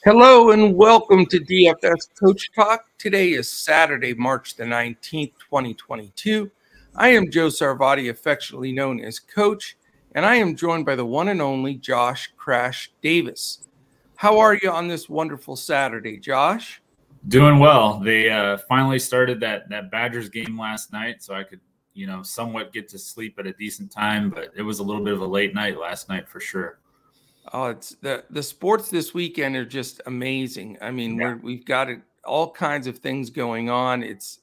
Hello and welcome to DFS Coach Talk. Today is Saturday, March the 19th, 2022. I am Joe Sarvati, affectionately known as Coach, and I am joined by the one and only Josh Crash Davis. How are you on this wonderful Saturday, Josh? Doing well. They finally started that Badgers game last night, so I could, somewhat get to sleep at a decent time, but it was a little bit of a late night last night for sure. Oh, it's the sports this weekend are just amazing. I mean, Yeah. we've got all kinds of things going on. It's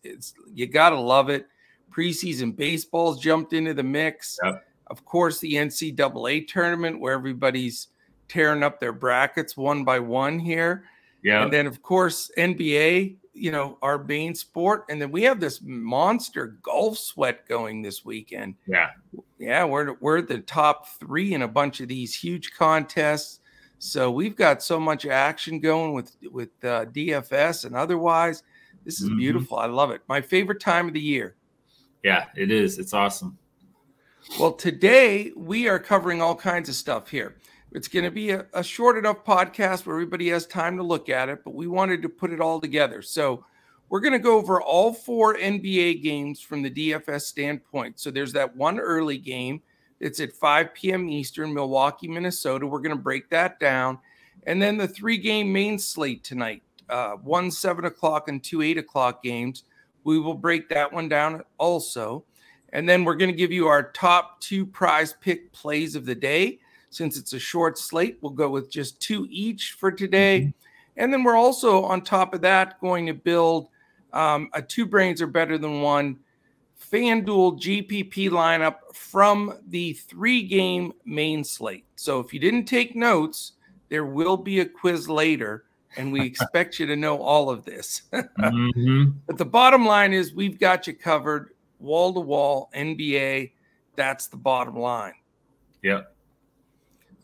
you got to love it. Preseason baseball's jumped into the mix. Yep. Of course, the NCAA tournament where everybody's tearing up their brackets one by one here. Yeah. And then, of course, NBA, our main sport. And then we have this monster golf sweat going this weekend. Yeah, we're the top three in a bunch of these huge contests. So we've got so much action going with DFS and otherwise. This is beautiful. I love it. My favorite time of the year. Yeah, it is. It's awesome. Well, today we are covering all kinds of stuff here. It's going to be a short enough podcast where everybody has time to look at it, but we wanted to put it all together. So we're going to go over all 4 NBA games from the DFS standpoint. So there's that one early game. It's at 5 p.m. Eastern, Milwaukee, Minnesota. We're going to break that down. And then the 3-game main slate tonight, 1 7 o'clock and 2 8 o'clock games. We will break that one down also. And then we're going to give you our top 2 prize pick plays of the day. Since it's a short slate, we'll go with just 2 each for today. And then we're also, on top of that, going to build a 2 brains are better than 1 FanDuel GPP lineup from the 3-game main slate. So if you didn't take notes, there will be a quiz later, and we expect you to know all of this. But the bottom line is we've got you covered wall-to-wall NBA. That's the bottom line. Yep.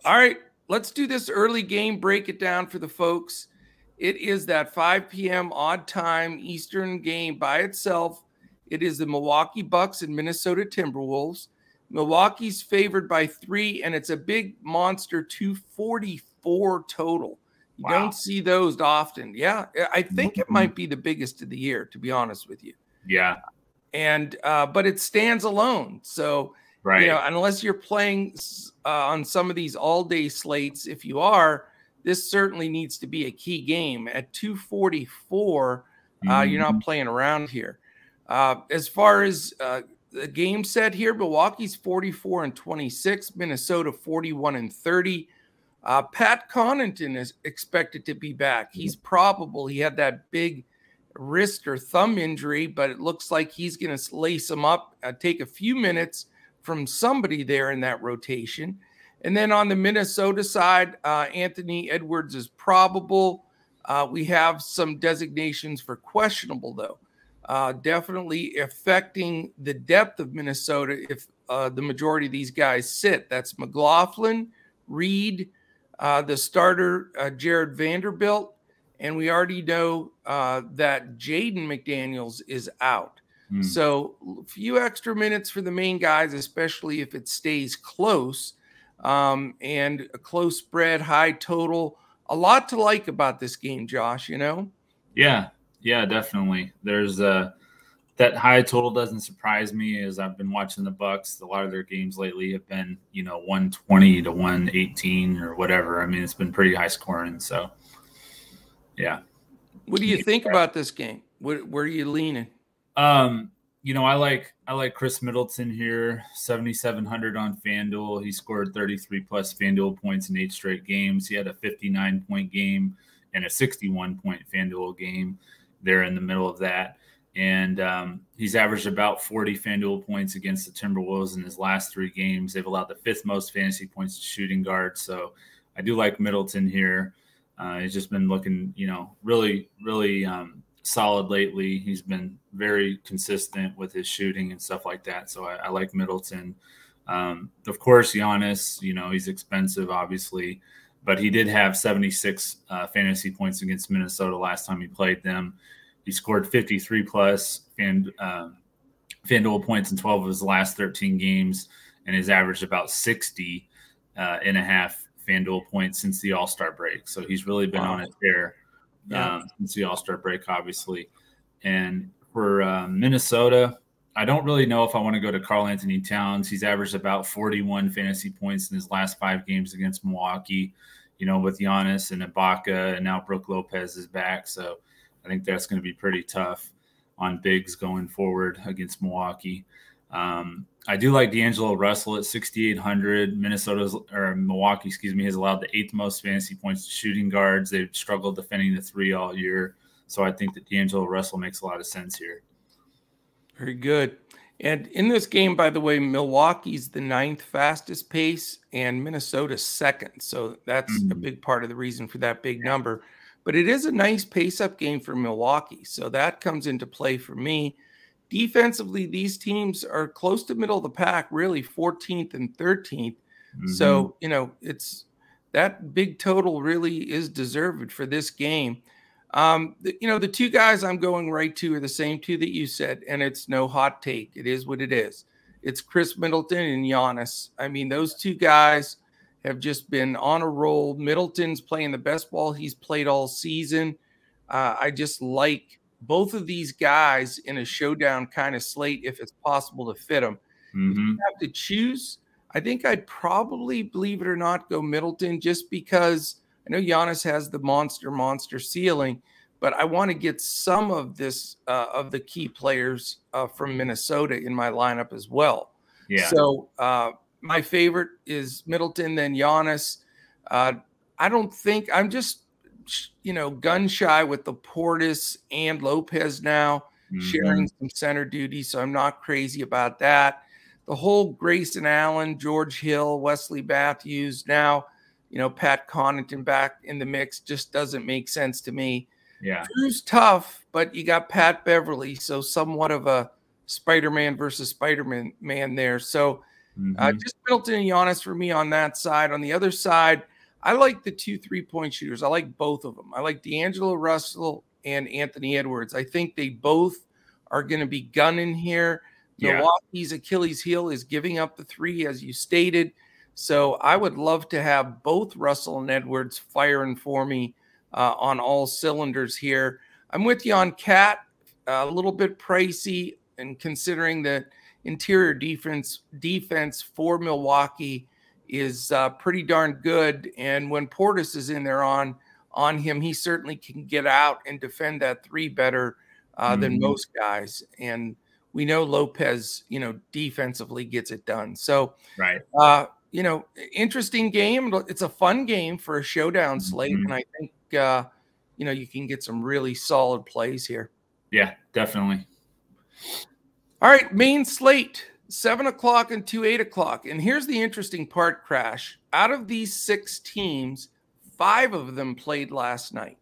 All right, let's do this early game, break it down for the folks. It is that 5 p.m. odd time Eastern game by itself. It is the Milwaukee Bucks and Minnesota Timberwolves. Milwaukee's favored by 3, and it's a big monster 244 total. You don't see those often. Yeah, I think it might be the biggest of the year, to be honest with you. Yeah. And but it stands alone. So, unless you're playing on some of these all-day slates, if you are, this certainly needs to be a key game. At 244, you're not playing around here. As far as the game set here, Milwaukee's 44-26, Minnesota 41-30. Pat Connaughton is expected to be back. He's probable. He had that big wrist or thumb injury, but it looks like he's going to lace him up, take a few minutes from somebody there in that rotation. And then on the Minnesota side, Anthony Edwards is probable. We have some designations for questionable, though. Definitely affecting the depth of Minnesota if the majority of these guys sit. That's McLaughlin, Reed, the starter, Jared Vanderbilt, and we already know that Jaden McDaniels is out. So a few extra minutes for the main guys, especially if it stays close, and a close spread, high total. A lot to like about this game, Josh, Yeah, definitely. There's that high total doesn't surprise me as I've been watching the Bucks. A lot of their games lately have been, 120 to 118 or whatever. I mean, it's been pretty high scoring. So, yeah. What do you think about this game? Where are you leaning? I like Chris Middleton here, 7,700 on FanDuel. He scored 33 plus FanDuel points in 8 straight games. He had a 59-point game and a 61-point FanDuel game there in the middle of that. And he's averaged about 40 FanDuel points against the Timberwolves in his last 3 games. They've allowed the 5th most fantasy points to shooting guard. So I do like Middleton here. He's just been looking, really, really solid lately. He's been very consistent with his shooting and stuff like that. So I like Middleton. Of course, Giannis, he's expensive, obviously, but he did have 76 fantasy points against Minnesota last time he played them. He scored 53 plus FanDuel points in 12 of his last 13 games, and has averaged about 60 and a half FanDuel points since the All-Star break. So he's really been on a tear since the All-Star break, obviously. And for Minnesota, I don't really know if I want to go to Karl Anthony Towns. He's averaged about 41 fantasy points in his last 5 games against Milwaukee, with Giannis and Ibaka, and now Brook Lopez is back. So I think that's going to be pretty tough on bigs going forward against Milwaukee. I do like D'Angelo Russell at 6,800. Milwaukee, has allowed the 8th most fantasy points to shooting guards. They've struggled defending the 3 all year. So I think that D'Angelo Russell makes a lot of sense here. Very good. And in this game, by the way, Milwaukee's the 9th fastest pace and Minnesota's 2nd. So that's a big part of the reason for that big number. But it is a nice pace-up game for Milwaukee. So that comes into play for me. Defensively, these teams are close to middle of the pack, really 14th and 13th. So, it's that big total really is deserved for this game. The 2 guys I'm going right to are the same 2 that you said, and it's no hot take. It is what it is. It's Chris Middleton and Giannis. I mean, those 2 guys have just been on a roll. Middleton's playing the best ball he's played all season. I just like both of these guys in a showdown kind of slate if it's possible to fit them. If you have to choose, I think I'd probably, believe it or not, go Middleton just because I know Giannis has the monster ceiling, but I want to get some of this of the key players from Minnesota in my lineup as well. Yeah. So my favorite is Middleton, then Giannis. I don't think I'm just gun shy with the Portis and Lopez now sharing some center duty, so I'm not crazy about that. The whole Grayson Allen, George Hill, Wesley Matthews now. Pat Connaughton back in the mix just doesn't make sense to me. Yeah. Drew's tough, but you got Pat Beverly, so somewhat of a Spider-Man versus Spider-Man there. So just Middleton and Giannis for me on that side. On the other side, I like the 2 3-point shooters. I like both of them. I like D'Angelo Russell and Anthony Edwards. I think they both are going to be gunning here. Milwaukee's Achilles heel is giving up the 3, as you stated. So I would love to have both Russell and Edwards firing for me on all cylinders here. I'm with you on Cat, a little bit pricey, and considering the interior defense for Milwaukee is pretty darn good. And when Portis is in there on him, he certainly can get out and defend that 3 better than most guys. And we know Lopez, defensively gets it done. So, right. Interesting game. It's a fun game for a showdown slate. And I think, you can get some really solid plays here. Yeah, definitely. All right. Main slate, 7 o'clock and 8 o'clock. And here's the interesting part, Crash. Out of these 6 teams, 5 of them played last night.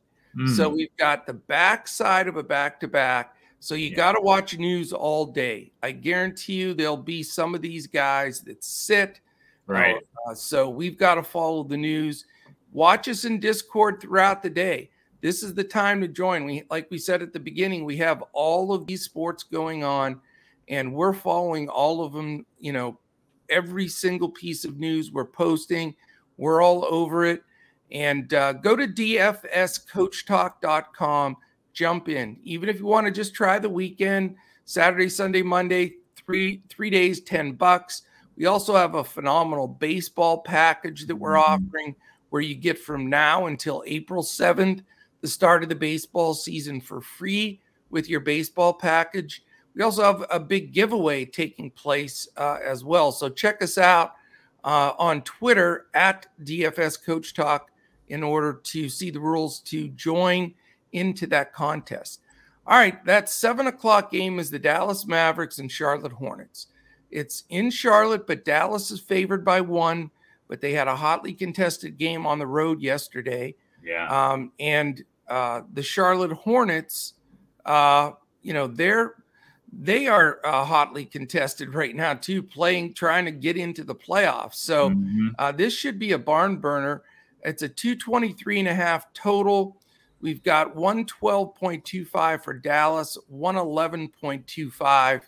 So we've got the backside of a back-to-back. So you got to watch news all day. I guarantee you there'll be some of these guys that sit. Right. So we've got to follow the news. Watch us in Discord throughout the day. This is the time to join. Like we said at the beginning, we have all of these sports going on, and we're following all of them. Every single piece of news we're posting, we're all over it. And go to dfscoachtalk.com. Jump in. Even if you want to just try the weekend, Saturday, Sunday, Monday, three days, $10. We also have a phenomenal baseball package that we're offering where you get from now until April 7th, the start of the baseball season, for free with your baseball package. We also have a big giveaway taking place as well. So check us out on Twitter at DFS Coach Talk in order to see the rules to join into that contest. All right, that 7 o'clock game is the Dallas Mavericks and Charlotte Hornets. It's in Charlotte, but Dallas is favored by 1, but they had a hotly contested game on the road yesterday. Yeah. And the Charlotte Hornets, they are hotly contested right now too, trying to get into the playoffs. So this should be a barn burner. It's a 223.5 total. We've got 112.25 for Dallas, 111.25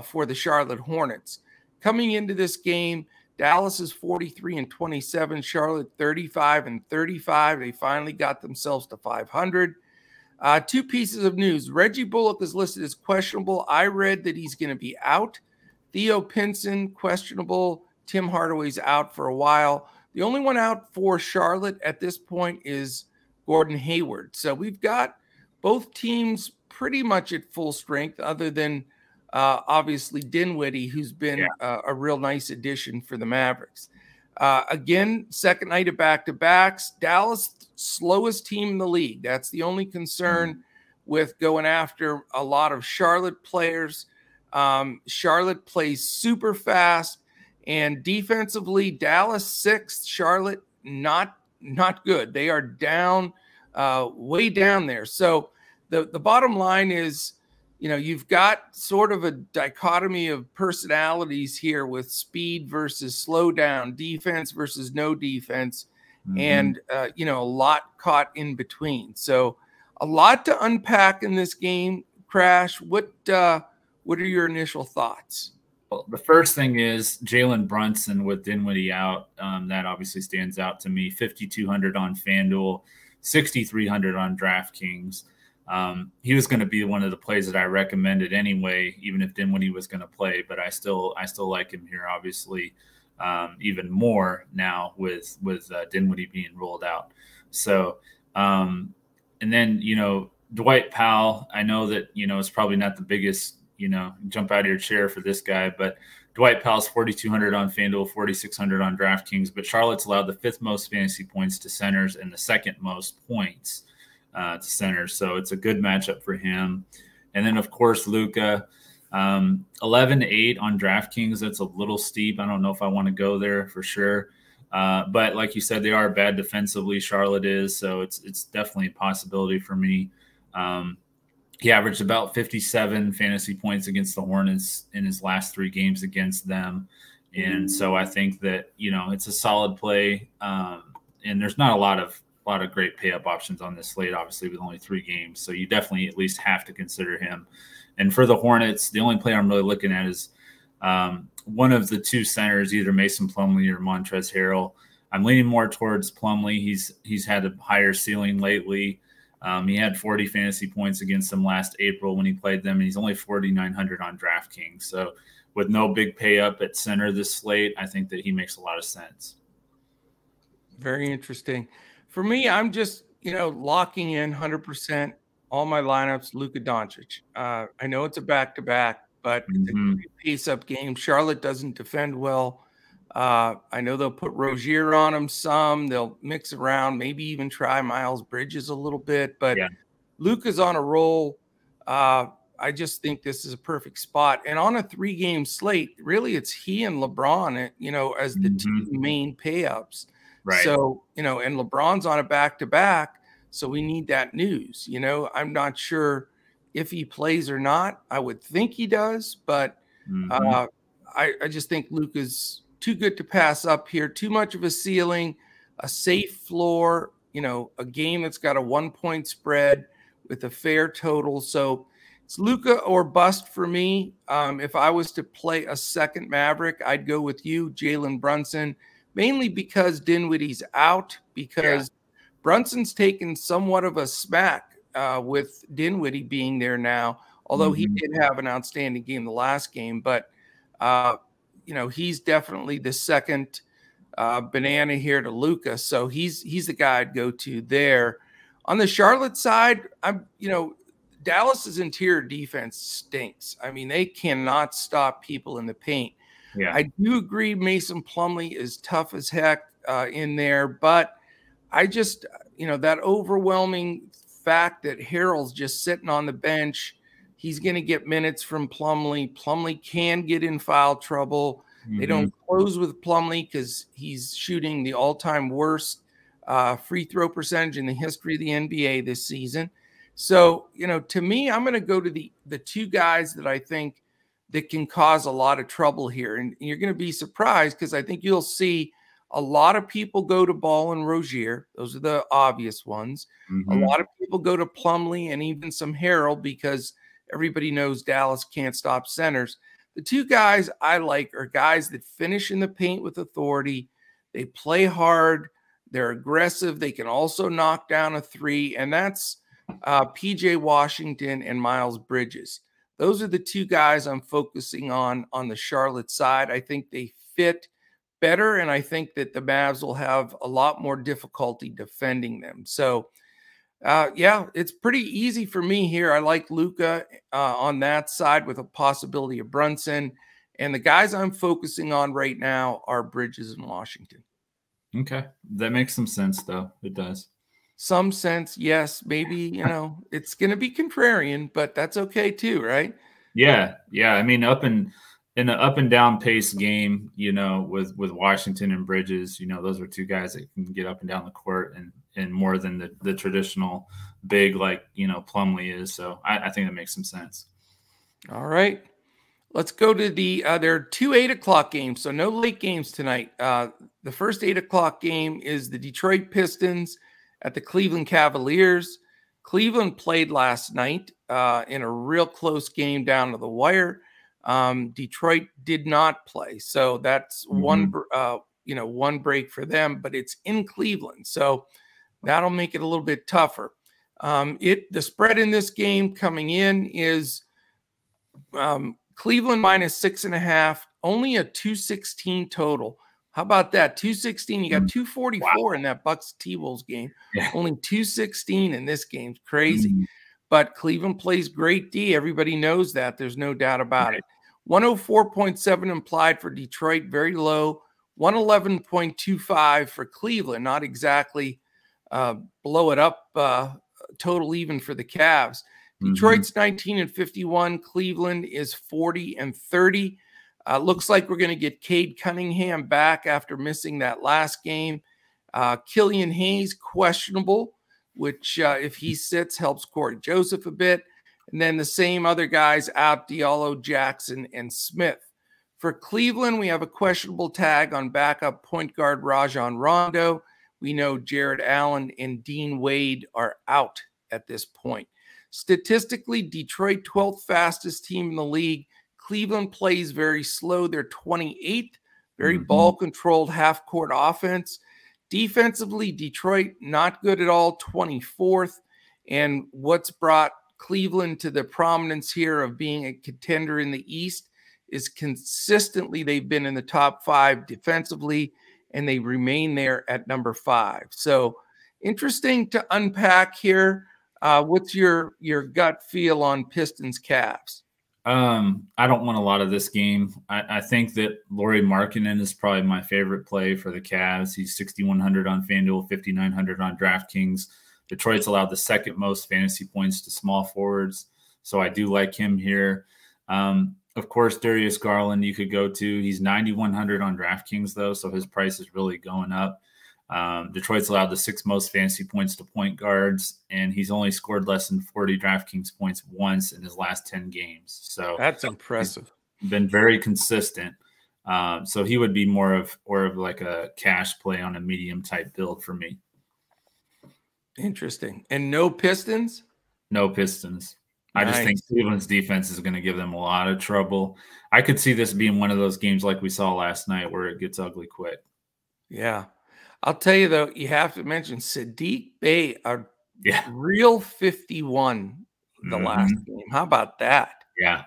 for the Charlotte Hornets. Coming into this game, Dallas is 43-27. Charlotte 35-35. They finally got themselves to 500. Two pieces of news. Reggie Bullock is listed as questionable. I read that he's going to be out. Theo Pinson, questionable. Tim Hardaway's out for a while. The only one out for Charlotte at this point is Gordon Hayward. So we've got both teams pretty much at full strength, other than obviously Dinwiddie, who's been a real nice addition for the Mavericks. Again, second night of back-to-backs. Dallas, slowest team in the league. That's the only concern with going after a lot of Charlotte players. Charlotte plays super fast, and defensively, Dallas 6th, Charlotte not good. They are down, way down there. So the bottom line is, you've got sort of a dichotomy of personalities here with speed versus slow down, defense versus no defense, and, a lot caught in between. So a lot to unpack in this game. Crash, what are your initial thoughts? Well, the first thing is Jalen Brunson with Dinwiddie out. That obviously stands out to me. 5,200 on FanDuel, 6,300 on DraftKings. He was going to be one of the plays that I recommended anyway, even if Dinwiddie was going to play. But I still like him here, obviously, even more now with Dinwiddie being rolled out. So, and then Dwight Powell. I know that it's probably not the biggest jump out of your chair for this guy, but Dwight Powell's 4,200 on FanDuel, 4,600 on DraftKings. But Charlotte's allowed the 5th most fantasy points to centers and the 2nd most points to centers. So it's a good matchup for him. And then, of course, Luka, 11-8 on DraftKings. That's a little steep. I don't know if I want to go there for sure. But like you said, they are bad defensively. Charlotte is. So it's definitely a possibility for me. He averaged about 57 fantasy points against the Hornets in his last 3 games against them. And so I think that, it's a solid play. And there's not a lot of great pay-up options on this slate, obviously, with only 3 games. So you definitely at least have to consider him. And for the Hornets, the only player I'm really looking at is one of the 2 centers, either Mason Plumlee or Montrezl Harrell. I'm leaning more towards Plumlee. He's had a higher ceiling lately. He had 40 fantasy points against them last April when he played them, and he's only 4,900 on DraftKings. So with no big pay up at center this slate, I think that he makes a lot of sense. Very interesting. For me, I'm just, locking in 100% all my lineups, Luka Doncic. I know it's a back-to-back, but it's a pace-up game. Charlotte doesn't defend well. I know they'll put Rozier on him some. They'll mix around, maybe even try Miles Bridges a little bit. But Luka's on a roll. I just think this is a perfect spot. And on a 3-game slate, really it's he and LeBron, as the 2 main pay-ups. Right. So, and LeBron's on a back-to-back, so we need that news. I'm not sure if he plays or not. I would think he does, but I just think Luka's too good to pass up here. Too much of a ceiling, a safe floor, a game that's got a 1-point spread with a fair total. So it's Luka or bust for me. If I was to play a second Maverick, I'd go with you, Jalen Brunson, mainly because Dinwiddie's out, because Brunson's taken somewhat of a smack with Dinwiddie being there now, although he did have an outstanding game the last game. But he's definitely the second banana here to Luka. So he's the guy I'd go to there. On the Charlotte side, Dallas's interior defense stinks. I mean, they cannot stop people in the paint. Yeah. I do agree Mason Plumlee is tough as heck in there, but I just, that overwhelming fact that Harrell's just sitting on the bench, he's going to get minutes from Plumlee. Plumlee can get in foul trouble. They don't close with Plumlee because he's shooting the all-time worst free throw percentage in the history of the NBA this season. So, to me, I'm going to go to the 2 guys that I think that can cause a lot of trouble here. And you're going to be surprised because I think you'll see a lot of people go to Ball and Rozier. Those are the obvious ones. A lot of people go to Plumlee and even some Harrell because everybody knows Dallas can't stop centers. the two guys I like are guys that finish in the paint with authority. They play hard. They're aggressive. They can also knock down a three, and that's PJ Washington and Miles Bridges. Those are the two guys I'm focusing on the Charlotte side. I think they fit better, and I think that the Mavs will have a lot more difficulty defending them. So, yeah, it's pretty easy for me here. I like Luka on that side with a possibility of Brunson. And the guys I'm focusing on right now are Bridges and Washington. Okay. That makes some sense, though. It does. Some sense, yes. Maybe, it's going to be contrarian, but that's okay too, right? Yeah. Yeah. I mean, in an up and down pace game, with Washington and Bridges, those are two guys that can get up and down the court and more than the traditional big like, Plumlee is. So I think that makes some sense. All right. Let's go to there are two 8 o'clock games, so no late games tonight. The first 8 o'clock game is the Detroit Pistons at the Cleveland Cavaliers. Cleveland played last night in a real close game down to the wire. Detroit did not play, so that's one break for them, but it's in Cleveland, so that'll make it a little bit tougher. The spread in this game coming in is Cleveland minus 6.5, only a 216 total. How about that? 216. You got 244 in that Bucks T-Wolves game. Yeah. Only 216 in this game. Crazy. But Cleveland plays great D. Everybody knows that. There's no doubt about it. 104.7 implied for Detroit, very low. 111.25 for Cleveland. Not exactly blow it up total even for the Cavs. Detroit's 19-51. Cleveland is 40-30. Looks like we're going to get Cade Cunningham back after missing that last game. Killian Hayes, questionable, which if he sits, helps Corey Joseph a bit. And then the same other guys out, Diallo, Jackson, and Smith. For Cleveland, we have a questionable tag on backup point guard Rajon Rondo. We know Jared Allen and Dean Wade are out at this point. Statistically, Detroit 12th fastest team in the league. Cleveland plays very slow. They're 28th, very ball-controlled half-court offense. Defensively, Detroit not good at all, 24th. And what's brought Cleveland to the prominence here of being a contender in the East is consistently they've been in the top 5 defensively, and they remain there at number 5. So interesting to unpack here. What's your gut feel on Pistons Cavs? I don't want a lot of this game. I think that Lauri Markkanen is probably my favorite play for the Cavs. He's 6,100 on FanDuel, 5,900 on DraftKings. Detroit's allowed the second most fantasy points to small forwards, so I do like him here. Of course, Darius Garland you could go to. He's 9,100 on DraftKings, though, so his price is really going up. Detroit's allowed the 6th most fantasy points to point guards, and he's only scored less than 40 DraftKings points once in his last 10 games. So that's impressive. Been very consistent. So he would be more of like a cash play on a medium type build for me. Interesting. And no Pistons? No Pistons. I just think Cleveland's defense is going to give them a lot of trouble. I could see this being one of those games like we saw last night where it gets ugly quick. Yeah. I'll tell you, though, you have to mention Sadiq Bey, a real 51 the last game. How about that? Yeah.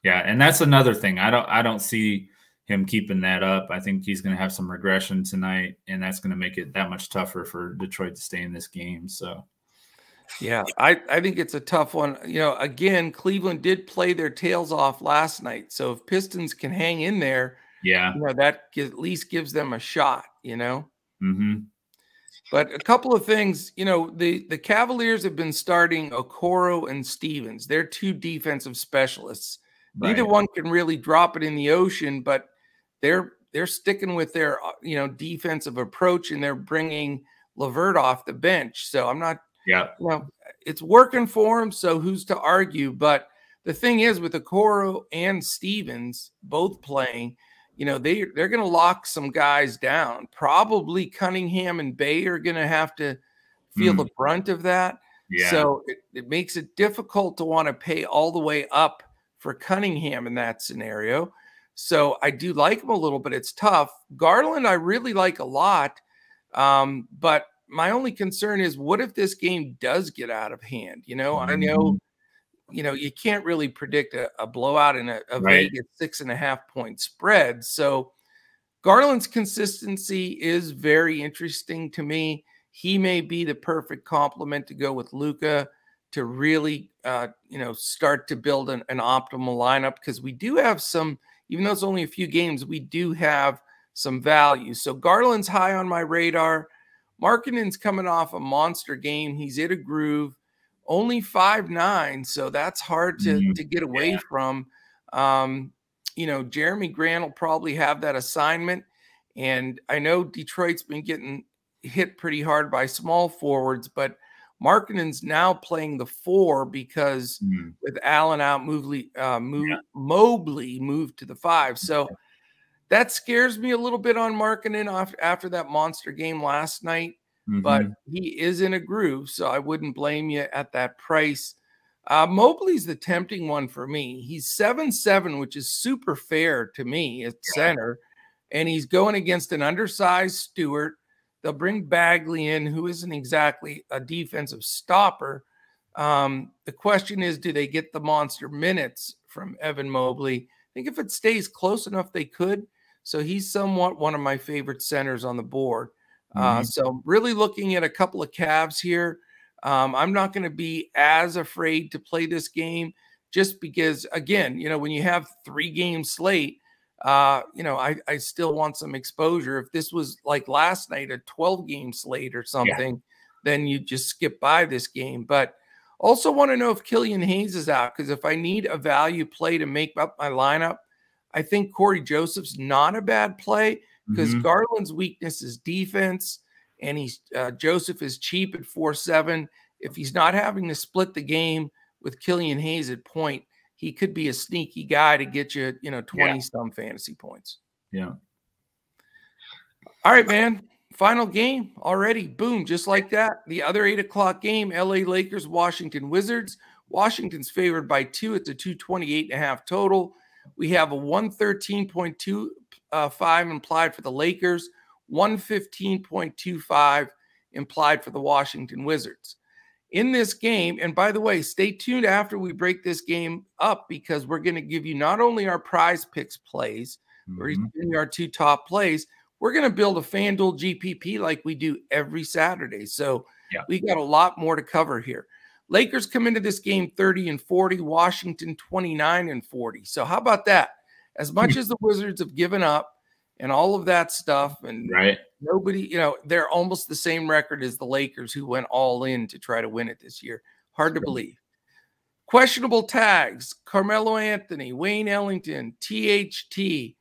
Yeah, and that's another thing. I don't see him keeping that up. I think he's going to have some regression tonight, and that's going to make it that much tougher for Detroit to stay in this game. So, yeah, I think it's a tough one. Again, Cleveland did play their tails off last night. So if Pistons can hang in there, that at least gives them a shot, But a couple of things, the Cavaliers have been starting Okoro and Stevens. They're 2 defensive specialists. Right. Neither one can really drop it in the ocean, but they're sticking with their defensive approach, and they're bringing LeVert off the bench. So I'm not, it's working for them. So who's to argue? But the thing is, with Okoro and Stevens both playing, they're going to lock some guys down. Probably Cunningham and Bey are going to have to feel the brunt of that. Yeah. So it makes it difficult to want to pay all the way up for Cunningham in that scenario. So I do like him a little, but it's tough. Garland, I really like a lot. But my only concern is, what if this game does get out of hand? You know, I know, you know, you can't really predict a blowout in a Vegas 6.5 point spread. So Garland's consistency is very interesting to me. He may be the perfect complement to go with Luka to really, you know, start to build an optimal lineup, because we do have some, even though it's only a few games, we do have some value. So Garland's high on my radar. Markkanen's coming off a monster game. He's in a groove, only 5'9", so that's hard to get away from. You know, Jeremy Grant will probably have that assignment. And I know Detroit's been getting hit pretty hard by small forwards, but Markkanen's now playing the 4 because with Allen out, Mobley moved to the 5. So that scares me a little bit on Markkanen after that monster game last night. But he is in a groove, so I wouldn't blame you at that price. Mobley's the tempting one for me. He's 7'7", which is super fair to me at center, and he's going against an undersized Stewart. They'll bring Bagley in, who isn't exactly a defensive stopper. The question is, do they get the monster minutes from Evan Mobley? I think if it stays close enough, they could. So he's somewhat one of my favorite centers on the board. So really looking at a couple of Cavs here. I'm not going to be as afraid to play this game, just because, again, you know, when you have 3-game slate, you know, I still want some exposure. If this was like last night, a 12-game slate or something, then you just skip by this game. But also want to know if Killian Hayes is out, because if I need a value play to make up my lineup, I think Corey Joseph's not a bad play, because Garland's weakness is defense, and Joseph is cheap at 4.7. If he's not having to split the game with Killian Hayes at point, he could be a sneaky guy to get you, you know, 20-some fantasy points. Yeah. All right, man. Final game already. Boom. Just like that. The other 8 o'clock game, LA Lakers, Washington Wizards. Washington's favored by 2. It's a 228.5 total. We have a 113.25 implied for the Lakers, 115.25 implied for the Washington Wizards. In this game, and by the way, stay tuned after we break this game up, because we're going to give you not only our prize picks plays, we're giving you our 2 top plays, we're going to build a FanDuel GPP like we do every Saturday. So we got a lot more to cover here. Lakers come into this game 30-40, Washington 29-40. So how about that? As much as the Wizards have given up and all of that stuff, and nobody, you know, they're almost the same record as the Lakers, who went all in to try to win it this year. Hard to believe. Questionable tags: Carmelo Anthony, Wayne Ellington, THT,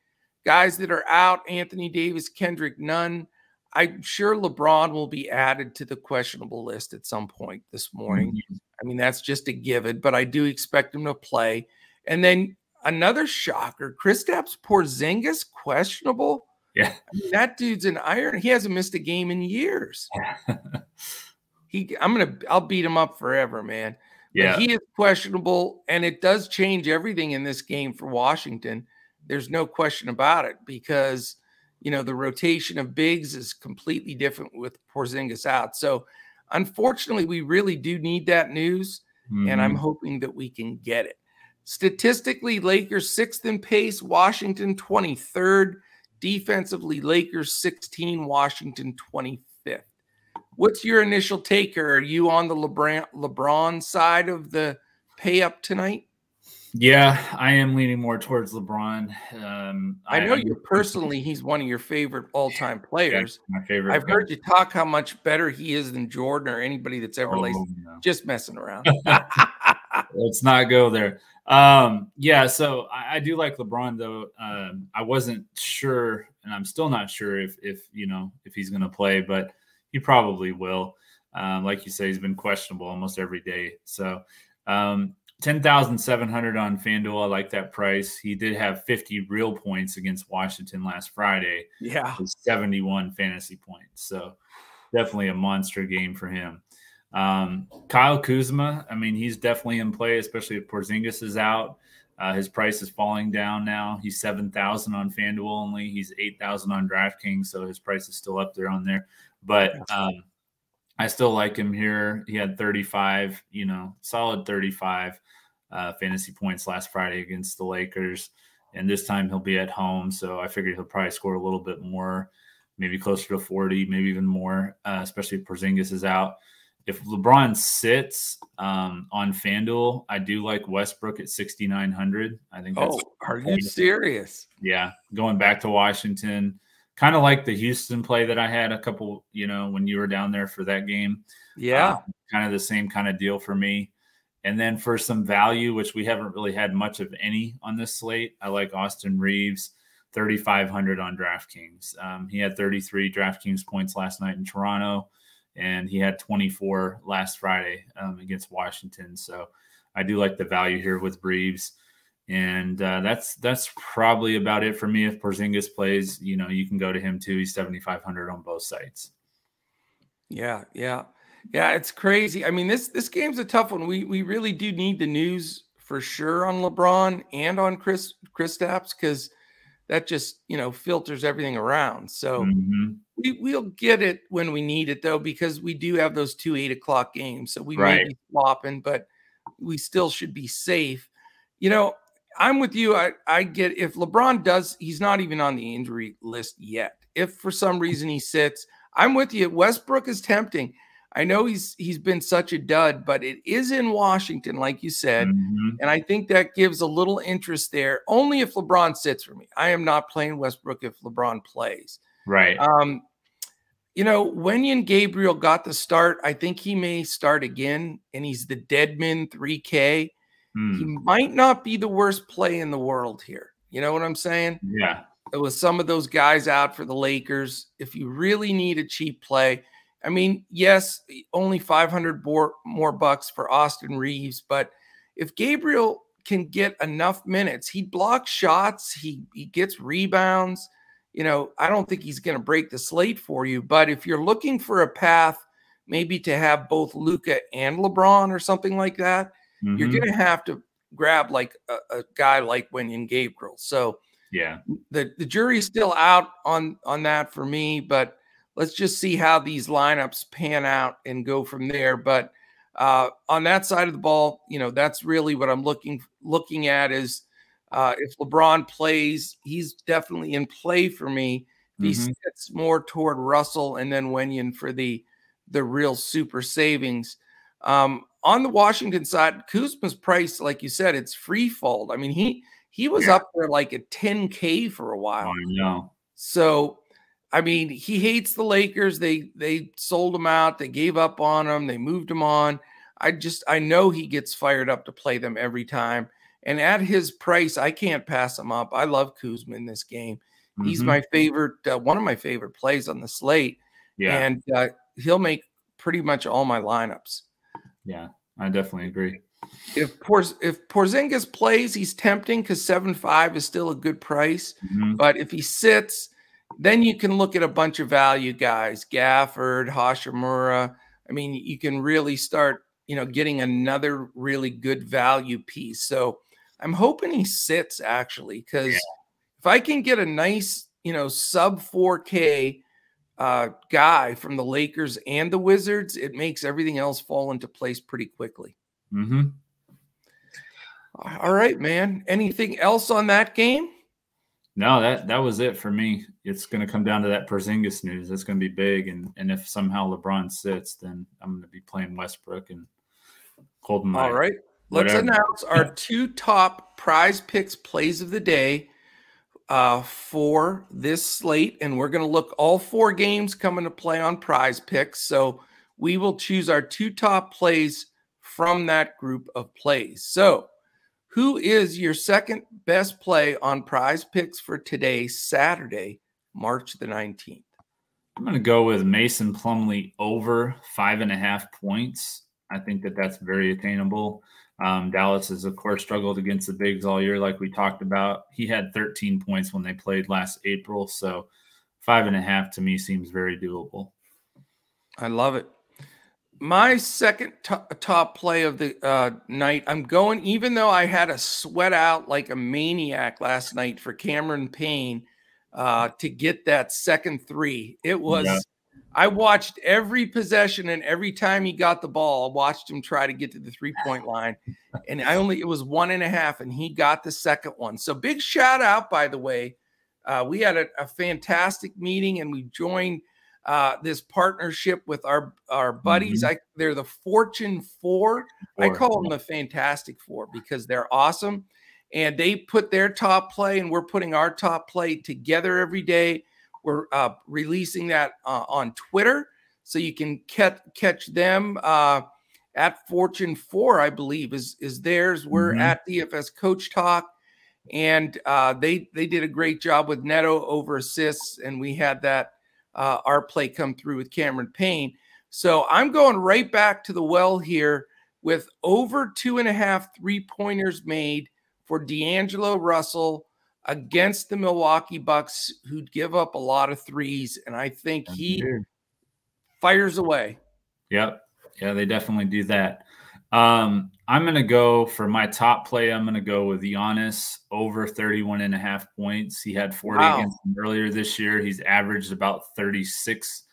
guys that are out, Anthony Davis, Kendrick Nunn. I'm sure LeBron will be added to the questionable list at some point this morning. I mean, that's just a given, but I do expect him to play. And then another shocker, Kristaps Porzingis questionable. Yeah, I mean, that dude's an iron. He hasn't missed a game in years. I'll beat him up forever, man. But he is questionable, and it does change everything in this game for Washington. There's no question about it, because, you know, the rotation of bigs is completely different with Porzingis out. So unfortunately, we really do need that news, and I'm hoping that we can get it. Statistically, Lakers 6th in pace, Washington 23rd. Defensively, Lakers 16, Washington 25th. What's your initial take? Or are you on the LeBron side of the pay up tonight? Yeah, I am leaning more towards LeBron. I know you personally, he's one of your favorite all-time players. Yeah, my favorite. I've heard you talk how much better he is than Jordan or anybody that's ever laced. No. Just messing around. Let's not go there. Yeah, so I do like LeBron, though. I wasn't sure, and I'm still not sure if you know, if he's going to play, but he probably will. Like you say, he's been questionable almost every day. So 10,700 on FanDuel. I like that price. He did have 50 real points against Washington last Friday. Yeah. With 71 fantasy points. So definitely a monster game for him. Kyle Kuzma, I mean, he's definitely in play, especially if Porzingis is out. His price is falling down now. He's 7,000 on FanDuel only. He's 8,000 on DraftKings, so his price is still up there on there. But I still like him here. He had 35, solid 35 fantasy points last Friday against the Lakers. And this time he'll be at home, so I figured he'll probably score a little bit more, maybe closer to 40, maybe even more, especially if Porzingis is out. If LeBron sits on FanDuel, I do like Westbrook at 6,900. I think that's are you serious? Yeah, going back to Washington, kind of like the Houston play that I had a couple, when you were down there for that game. Yeah, kind of the same kind of deal for me. And then for some value, which we haven't really had much of any on this slate, I like Austin Reeves, 3,500 on DraftKings. He had 33 DraftKings points last night in Toronto, and he had 24 last Friday against Washington. So I do like the value here with Reeves. And that's probably about it for me. If Porzingis plays, you can go to him too. He's 7,500 on both sites. Yeah, it's crazy. I mean, this game's a tough one. We really do need the news for sure on LeBron and on Kristaps, because that just filters everything around. So we'll get it when we need it, though, because we do have those 2 8 o'clock games. So we may be swapping, but we still should be safe. I'm with you. I get, if LeBron does, he's not even on the injury list yet. If for some reason he sits, I'm with you. Westbrook is tempting. I know he's been such a dud, but it is in Washington, like you said. And I think that gives a little interest there, only if LeBron sits for me. I am not playing Westbrook if LeBron plays. Right. Wenyen Gabriel got the start. I think he may start again, and he's the Deadman 3K. He might not be the worst play in the world here. You know what I'm saying? Yeah. With some of those guys out for the Lakers, if you really need a cheap play, I mean, yes, only 500 more bucks for Austin Reeves, but if Gabriel can get enough minutes, he blocks shots, he gets rebounds. I don't think he's going to break the slate for you, but if you're looking for a path, maybe to have both Luka and LeBron or something like that, you're going to have to grab like a guy like Wenyen Gabriel. So yeah, the jury's still out on that for me, but let's just see how these lineups pan out and go from there. But on that side of the ball, that's really what I'm looking at is if LeBron plays, he's definitely in play for me. If he sits more toward Russell and then Wenyen for the real super savings. On the Washington side, Kuzma's price, like you said, it's free fall. I mean, he was up there like at 10K for a while. I know. So, I mean, he hates the Lakers. They sold him out. They gave up on him. They moved him on. I know he gets fired up to play them every time. And at his price, I can't pass him up. I love Kuzma in this game. He's my favorite, one of my favorite plays on the slate. Yeah. And he'll make pretty much all my lineups. Yeah, I definitely agree. If Porzingis plays, he's tempting because 7.5 is still a good price. But if he sits, then you can look at a bunch of value guys, Gafford, Hashimura. I mean, you can really start, getting another really good value piece. So I'm hoping he sits actually, because if I can get a nice, sub 4K guy from the Lakers and the Wizards, it makes everything else fall into place pretty quickly. All right, man. Anything else on that game? No, that was it for me. It's going to come down to that Porzingis news. That's going to be big. And if somehow LeBron sits, then I'm going to be playing Westbrook and holding my. All right. Let's announce our 2 top prize picks plays of the day for this slate. And we're going to look all 4 games coming to play on prize picks. So we will choose our 2 top plays from that group of plays. So who is your second best play on prize picks for today, Saturday, March the 19th? I'm going to go with Mason Plumlee over 5.5 points. I think that's very attainable. Dallas has, of course, struggled against the bigs all year, like we talked about. He had 13 points when they played last April. So 5.5 to me seems very doable. I love it. My second top play of the night, I'm going, even though I had to sweat out like a maniac last night for Cameron Payne to get that second three. It was, I watched every possession, and every time he got the ball, I watched him try to get to the 3-point line. And it was 1.5, and he got the second one. So big shout out, by the way. We had a fantastic meeting, and we joined this partnership with our buddies. They're the Fortune 4. I call them the Fantastic Four because they're awesome. And they put their top play, and we're putting our top play together every day. We're releasing that on Twitter, so you can catch them at Fortune 4, I believe, is theirs. We're at DFS Coach Talk, and they did a great job with Neto over assists, and we had that our play come through with Cameron Payne. So I'm going right back to the well here with over 2.5 3-pointers made for D'Angelo Russell against the Milwaukee Bucks, who'd give up a lot of threes. And I think he fires away. Yep. Yeah, they definitely do that. I'm going to go for my top play. I'm going to go with Giannis over 31.5 points. He had 40 against them earlier this year. He's averaged about 36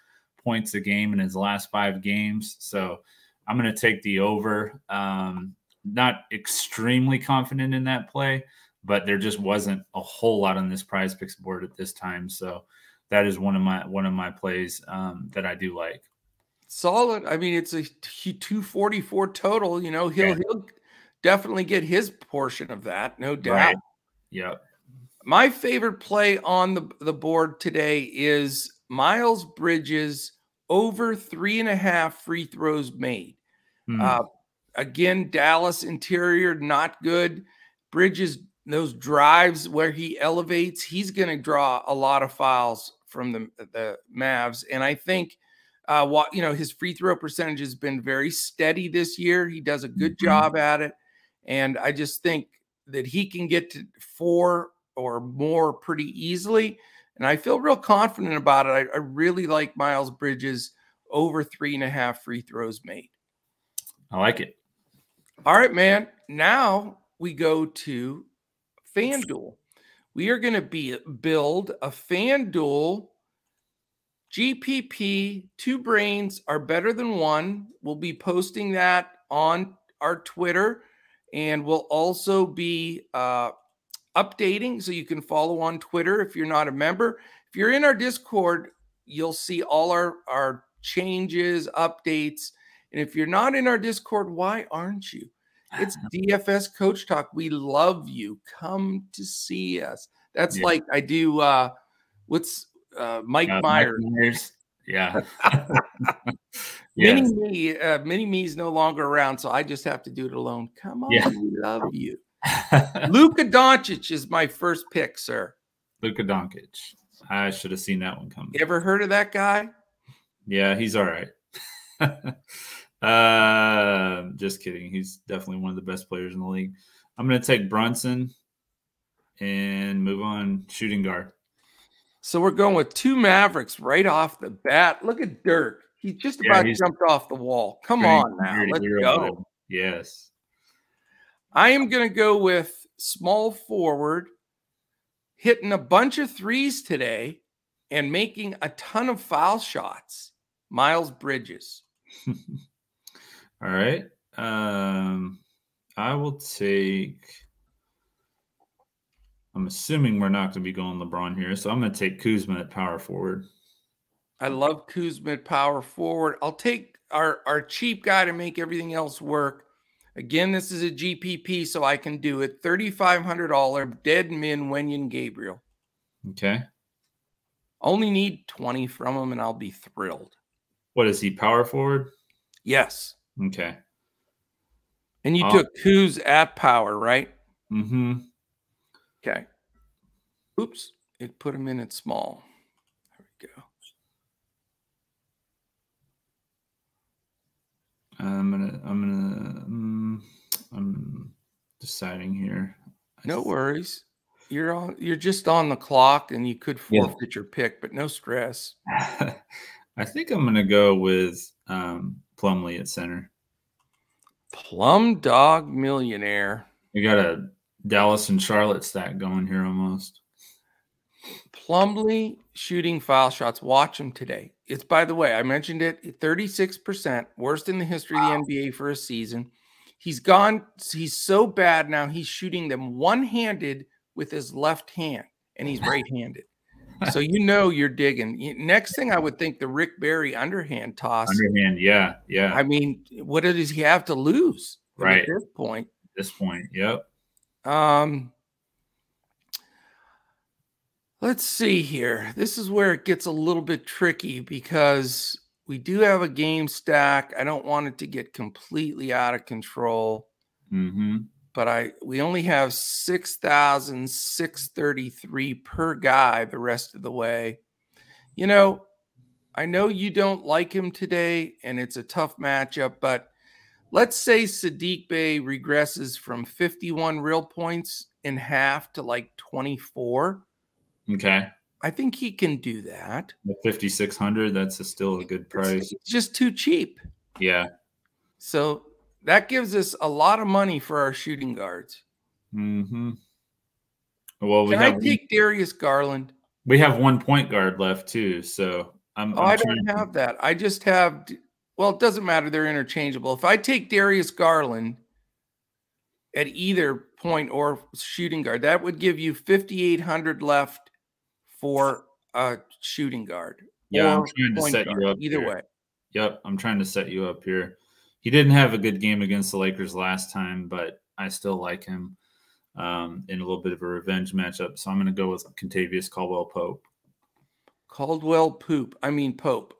points a game in his last 5 games. So I'm going to take the over. Not extremely confident in that play, but there just wasn't a whole lot on this Prizepicks board at this time. So that is one of my plays that I do like. Solid. I mean, it's a 244 total. You know, he'll definitely get his portion of that, no doubt. Right. Yep. My favorite play on the board today is Miles Bridges over 3.5 free throws made. Again, Dallas interior, not good. Bridges, those drives where he elevates, he's going to draw a lot of fouls from the Mavs. And I think, his free throw percentage has been very steady this year. He does a good job at it. And I just think that he can get to 4 or more pretty easily. And I feel real confident about it. I really like Miles Bridges over 3.5 free throws made. I like it. All right, man. Now we go to FanDuel. We are going to build a FanDuel GPP. 2 brains are better than one. We'll be posting that on our Twitter, and we'll also be updating, so you can follow on Twitter if you're not a member. If you're in our Discord, you'll see all our changes, updates. And if you're not in our Discord, why aren't you? It's DFS Coach Talk. We love you. Come to see us. That's like I do Mike Myers. Yeah. Mini me's no longer around, so I just have to do it alone. Come on, we love you. Luka Doncic is my first pick, sir. Luka Doncic. I should have seen that one coming. You ever heard of that guy? Yeah, he's all right. Just kidding. He's definitely one of the best players in the league. I'm going to take Brunson and move on shooting guard. So we're going with 2 Mavericks right off the bat. Look at Dirk. He just about jumped off the wall. Come on now. Let's go. Yes. I am going to go with small forward, hitting a bunch of threes today and making a ton of foul shots. Miles Bridges. All right. I will take, I'm assuming we're not going to be going LeBron here, so I'm going to take Kuzma at power forward. I love Kuzma at power forward. I'll take our cheap guy to make everything else work. Again, this is a GPP, so I can do it. $3,500 dead min Wenyen Gabriel. Okay. Only need 20 from him, and I'll be thrilled. What is he, power forward? Yes. Okay. And you took Kuz at power, right? Mm-hmm. Okay. Oops. It put him in at small. There we go. I'm deciding here. No worries. You're just on the clock, and you could forfeit your pick, but no stress. I think I'm going to go with Plumlee at center. Plum Dog Millionaire. We got a Dallas and Charlotte stack going here almost. Plumlee shooting foul shots. Watch him today. It's, by the way, I mentioned it, 36%, worst in the history of the NBA for a season. He's so bad now, he's shooting them one-handed with his left hand, and he's right-handed. So you're digging. Next thing, I would think the Rick Barry underhand toss. Underhand, yeah. I mean, what does he have to lose right at this point? Yep. Let's see here. This is where it gets a little bit tricky because we do have a game stack. I don't want it to get completely out of control. But we only have 6,633 per guy the rest of the way. I know you don't like him today, and it's a tough matchup, but let's say Saddiq Bey regresses from 51 real points in half to like 24. Okay. I think he can do that. The 5,600, that's still a good price. It's just too cheap. Yeah. So that gives us a lot of money for our shooting guards. Well, can I take Darius Garland? We have 1 point guard left too, so I don't have that. I just have. Well, it doesn't matter. They're interchangeable. If I take Darius Garland at either point or shooting guard, that would give you 5,800 left for a shooting guard. Yeah, I'm trying to set you up either way. Yep, I'm trying to set you up here. He didn't have a good game against the Lakers last time, but I still like him in a little bit of a revenge matchup. So I'm going to go with Kentavious Caldwell-Pope. Pope.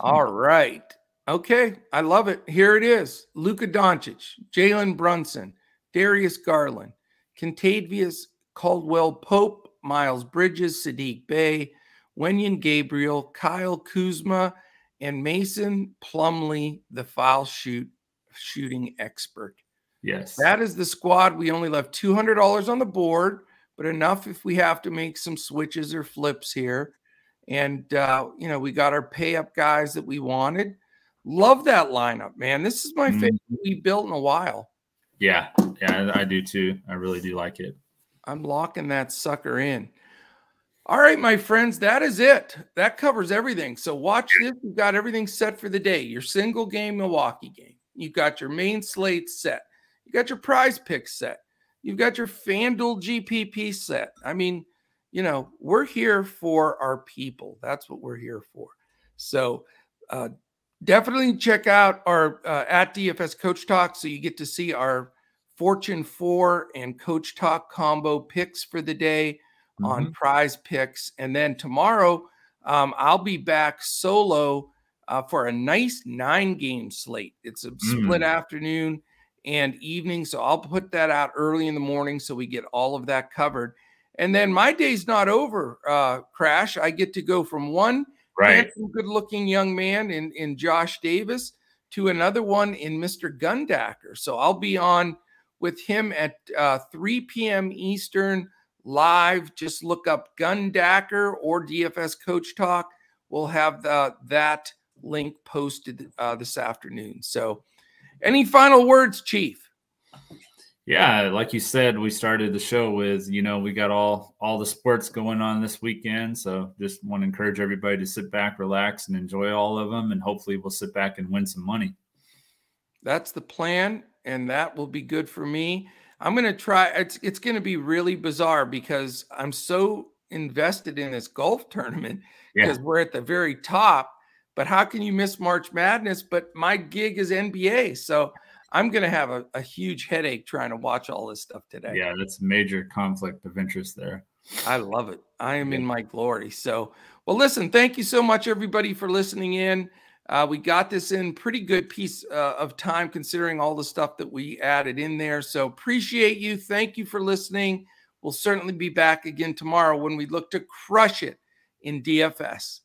All right. Okay, I love it. Here it is. Luka Doncic, Jalen Brunson, Darius Garland, Kentavious Caldwell-Pope, Miles Bridges, Saddiq Bey, Wenyen Gabriel, Kyle Kuzma, and Mason Plumlee, the foul shooting expert. Yes. That is the squad. We only left $200 on the board, but enough if we have to make some switches or flips here. And, we got our pay-up guys that we wanted. Love that lineup, man. This is my favorite we built in a while. Yeah, I do too. I really do like it. I'm locking that sucker in. All right, my friends, that is it. That covers everything. So watch this. We've got everything set for the day. Your single game Milwaukee game. You've got your main slate set. You got your prize pick set. You've got your FanDuel GPP set. I mean, we're here for our people. That's what we're here for. So definitely check out our at DFS Coach Talk so you get to see our Fortune 4 and Coach Talk combo picks for the day on prize picks. And then tomorrow, I'll be back solo for a nice 9-game slate. It's a split afternoon and evening. So I'll put that out early in the morning so we get all of that covered. And then my day's not over, Crash. I get to go from one handsome, good-looking young man in Josh Davis to another one in Mr. Gundacker. So I'll be on with him at 3 p.m. Eastern live. Just look up Gundacker or DFS Coach Talk. We'll have that link posted this afternoon. So any final words, Chief? Yeah, like you said, we started the show with, we got all the sports going on this weekend. So just want to encourage everybody to sit back, relax, and enjoy all of them. And hopefully we'll sit back and win some money. That's the plan, and that will be good for me. I'm going to try. It's going to be really bizarre because I'm so invested in this golf tournament because we're at the very top. But how can you miss March Madness? But my gig is NBA. So I'm going to have a huge headache trying to watch all this stuff today. Yeah, that's a major conflict of interest there. I love it. I am in my glory. So, well, listen, thank you so much, everybody, for listening in. We got this in pretty good piece of time considering all the stuff that we added in there. So appreciate you. Thank you for listening. We'll certainly be back again tomorrow when we look to crush it in DFS.